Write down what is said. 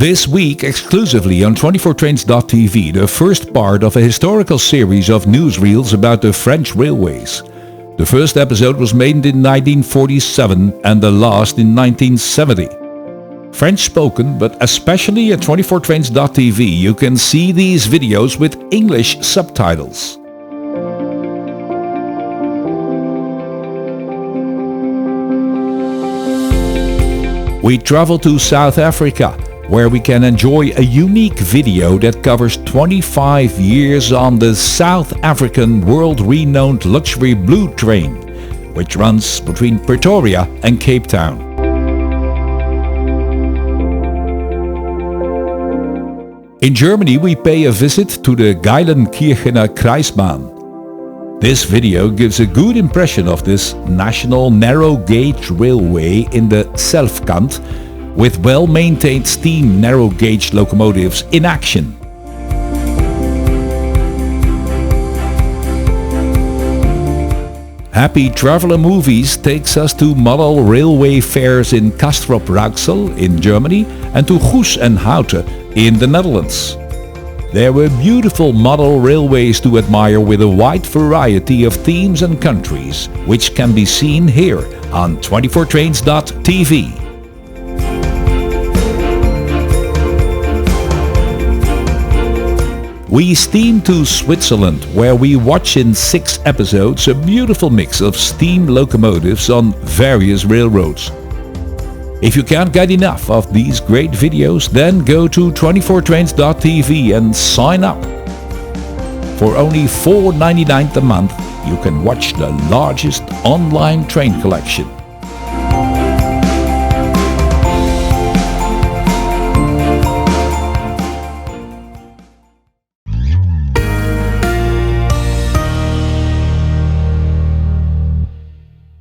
This week, exclusively on 24trains.tv, the first part of a historical series of newsreels about the French railways. The first episode was made in 1947 and the last in 1970. French spoken, but especially at 24trains.tv you can see these videos with English subtitles. We travel to South Africa, where we can enjoy a unique video that covers 25 years on the South African world-renowned luxury blue train, which runs between Pretoria and Cape Town. In Germany we pay a visit to the Geilenkirchener Kreisbahn. This video gives a good impression of this national narrow-gauge railway in the Selfkant, with well-maintained steam narrow-gauge locomotives in action. Happy Traveler Movies takes us to model railway fairs in Castrop-Rauxel in Germany and to Goes en Houten in the Netherlands. There were beautiful model railways to admire with a wide variety of themes and countries, which can be seen here on 24trains.tv. We steam to Switzerland, where we watch in 6 episodes a beautiful mix of steam locomotives on various railroads. If you can't get enough of these great videos, then go to 24trains.tv and sign up. For only $4.99 a month, you can watch the largest online train collection.